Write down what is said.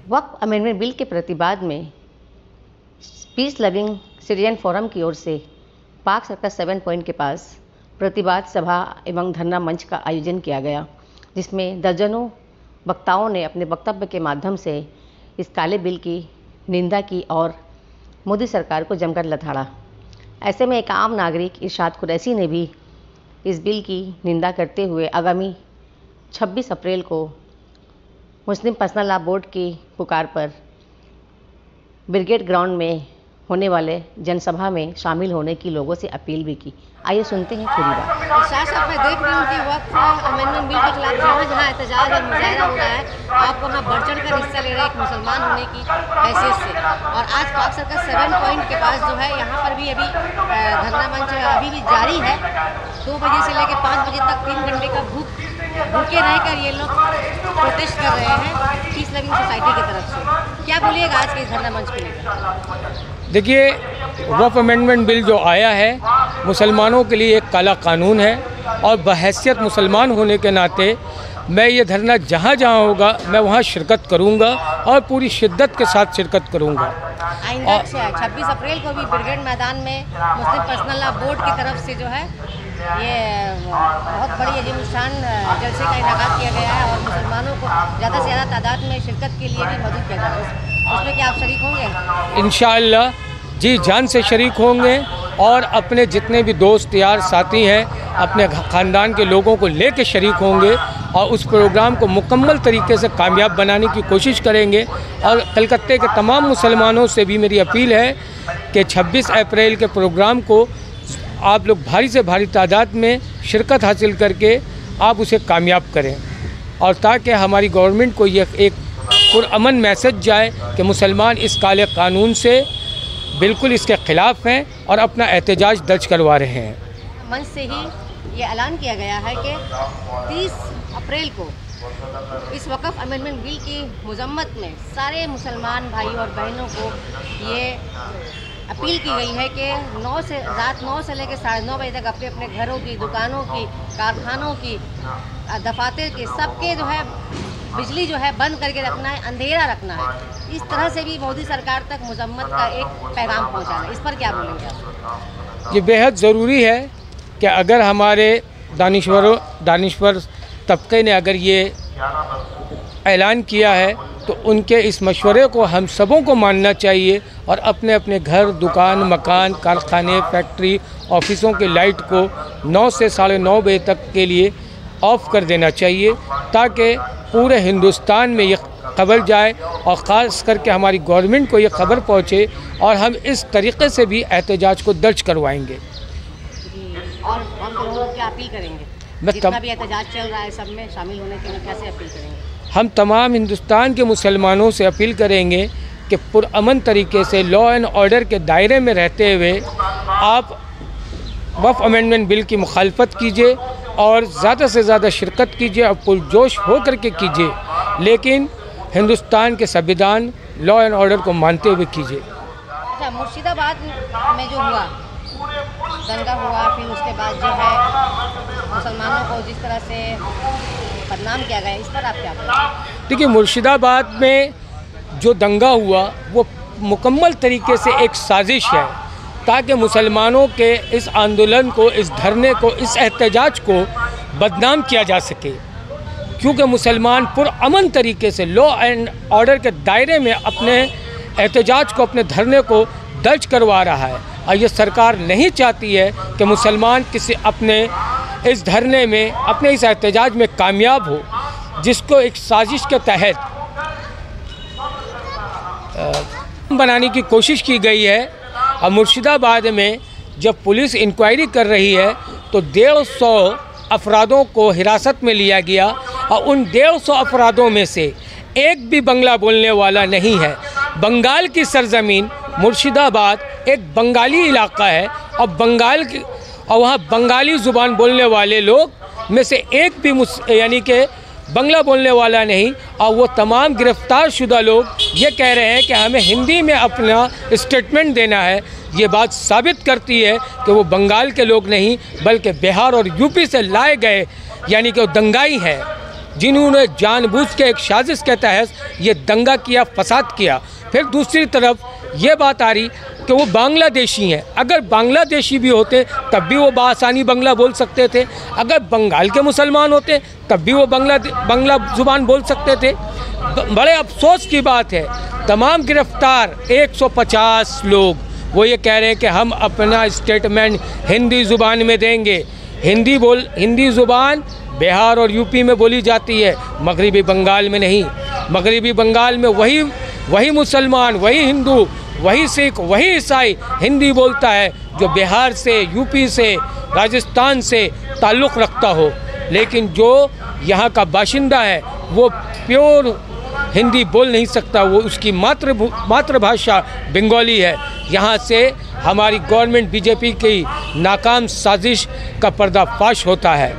वक्फ amendment bill के प्रतिवाद में पीस लविंग सिटीजन फोरम की ओर से पार्क सर्कल 7 पॉइंट के पास प्रतिवाद सभा एवं धरना मंच का आयोजन किया गया, जिसमें दर्जनों वक्ताओं ने अपने वक्तव्य के माध्यम से इस काले बिल की निंदा की और मोदी सरकार को जमकर लताड़ा। ऐसे में एक आम नागरिक इरशाद कुरैशी ने भी इस बिल की निंदा करते हुए आगामी 26 अप्रैल को मुस्लिम पर्सनल लॉ बोर्ड की पुकार पर ब्रिगेड ग्राउंड में होने वाले जनसभा में शामिल होने की लोगों से अपील भी की। आइए सुनते हैं पूरी बात। साहब, मैं देख रही हूँ कि वक्फ अमेंडमेंट बिल के खिलाफ जहाँ जहाँ एहतजाज और मुजाहरा हो रहा है, आप वहाँ बढ़ चढ़ कर हिस्सा ले रहे हैं एक मुसलमान होने की हैसियत से। और आज पार्क सर्कल 7 पॉइंट के पास जो है, यहाँ पर भी अभी धरना मंच अभी भी जारी है। 2 बजे से लेकर 5 बजे तक 3 घंटे का भूखे रहकर ये लोग प्रोटेस्ट कर रहे हैं पीस लविंग सोसाइटी की तरफ से। क्या बोलिएगा आज के इस धरना मंच के लेकर? देखिए, वक्फ अमेंडमेंट बिल जो आया है मुसलमानों के लिए एक काला कानून है और बहैसियत मुसलमान होने के नाते मैं ये धरना जहाँ जहाँ होगा मैं वहाँ शिरकत करूँगा और पूरी शिद्दत के साथ शिरकत करूँगा। आइंदा 26 अप्रैल को भी ब्रिगेड मैदान में मुस्लिम पर्सनल लॉ बोर्ड की तरफ से जो है ये बहुत बड़ी अजीमुशान जलसे का इनाकात किया गया है और मुसलमानों को ज़्यादा से ज़्यादा तादाद में शिरकत के लिए भी मदद किया जा रहा है। उसमें क्या आप शरीक होंगे? इंशाअल्लाह जी जान से शरीक होंगे और अपने जितने भी दोस्त यार साथी हैं अपने ख़ानदान के लोगों को लेकर शरीक होंगे और उस प्रोग्राम को मुकम्मल तरीके से कामयाब बनाने की कोशिश करेंगे। और कलकत्ते के तमाम मुसलमानों से भी मेरी अपील है कि 26 अप्रैल के प्रोग्राम को आप लोग भारी से भारी तादाद में शिरकत हासिल करके आप उसे कामयाब करें और ताकि हमारी गवर्नमेंट को ये एक पुरअमन मैसेज जाए कि मुसलमान इस काले कानून से बिल्कुल इसके ख़िलाफ़ हैं और अपना एहतजाज दर्ज करवा रहे हैं। मंच से ही ये ऐलान किया गया है कि 30 अप्रैल को इस वक्फ अमेंडमेंट बिल की मजम्मत में सारे मुसलमान भाई और बहनों को ये अपील की गई है कि रात 9 से लेकर 9:30 बजे तक अपने अपने घरों की, दुकानों की, कारखानों की, दफातर की, सबके जो है बिजली जो है बंद करके रखना है, अंधेरा रखना है। इस तरह से भी मोदी सरकार तक मजम्मत का एक पैगाम पहुंचाना है। इस पर क्या बोलेंगे आप? ये बेहद ज़रूरी है कि अगर हमारे दानिश्वर तबके ने अगर ये ऐलान किया है तो उनके इस मशवरे को हम सबों को मानना चाहिए और अपने अपने घर, दुकान, मकान, कारखाने, फैक्ट्री, ऑफिसों के लाइट को 9 से 9:30 बजे तक के लिए ऑफ़ कर देना चाहिए ताकि पूरे हिंदुस्तान में ये खबर जाए और ख़ास करके हमारी गवर्नमेंट को ये खबर पहुँचे और हम इस तरीक़े से भी एहतजाज को दर्ज करवाएंगे। और हम लोगों को क्या अपील करेंगे? जितना भी एहतजाज चल रहा है सब में शामिल होने के लिए कैसे अपील करेंगे? हम तमाम हिंदुस्तान के मुसलमानों से अपील करेंगे कि पुरअमन तरीके से लॉ एंड ऑर्डर के दायरे में रहते हुए आप वक्फ अमेंडमेंट बिल की मुखालफत कीजिए और ज़्यादा से ज़्यादा शिरकत कीजिए और पुरजोश हो करके कीजिए, लेकिन हिंदुस्तान के संविधान, लॉ एंड ऑर्डर को मानते हुए कीजिए। अच्छा, मुर्शिदाबाद में जो हुआ दंगा हुआ, फिर उसके बाद जो है मुसलमानों को जिस तरह से बदनाम किया गया, इस पर आप क्या बोलेंगे? देखिए, मुर्शिदाबाद में जो दंगा हुआ वो मुकम्मल तरीके से एक साजिश है ताकि मुसलमानों के इस आंदोलन को, इस धरने को, इस एहतजाज को बदनाम किया जा सके, क्योंकि मुसलमान पुरअमन तरीके से लॉ एंड ऑर्डर के दायरे में अपने एहतजाज को, अपने धरने को दर्ज करवा रहा है और ये सरकार नहीं चाहती है कि मुसलमान किसी अपने इस धरने में, अपने इस एहतजाज में कामयाब हो, जिसको एक साजिश के तहत बनाने की कोशिश की गई है। और मुर्शिदाबाद में जब पुलिस इंक्वायरी कर रही है तो 150 अफरादों को हिरासत में लिया गया और उन 150 अफरादों में से एक भी बंगला बोलने वाला नहीं है। बंगाल की सरजमीन मुर्शिदाबाद एक बंगाली इलाका है और वहाँ बंगाली ज़ुबान बोलने वाले लोग में से एक भी यानी कि बंगला बोलने वाला नहीं। और वो तमाम गिरफ़्तार शुदा लोग ये कह रहे हैं कि हमें हिंदी में अपना स्टेटमेंट देना है। ये बात साबित करती है कि वो बंगाल के लोग नहीं बल्कि बिहार और यूपी से लाए गए यानी कि वो दंगाई है। जिन्होंने जानबूझ के एक साजिश के तहत ये दंगा किया, फसाद किया। फिर दूसरी तरफ ये बात आ रही कि वो बांग्लादेशी हैं। अगर बांग्लादेशी भी होते तब भी वो बासानी बांग्ला बोल सकते थे। अगर बंगाल के मुसलमान होते तब भी वो बांग्ला ज़ुबान बोल सकते थे। बड़े अफसोस की बात है, तमाम गिरफ्तार 150 लोग वो ये कह रहे हैं कि हम अपना स्टेटमेंट हिंदी ज़ुबान में देंगे। हिंदी ज़ुबान बिहार और यूपी में बोली जाती है, मगरबी बंगाल में नहीं। मगरबी बंगाल में वही मुसलमान, वही हिंदू, वही सिख, वही ईसाई हिंदी बोलता है जो बिहार से, यूपी से, राजस्थान से ताल्लुक़ रखता हो। लेकिन जो यहाँ का बाशिंदा है वो प्योर हिंदी बोल नहीं सकता, वो उसकी मातृभाषा बंगाली है। यहाँ से हमारी गवर्नमेंट बीजेपी की नाकाम साजिश का पर्दाफाश होता है।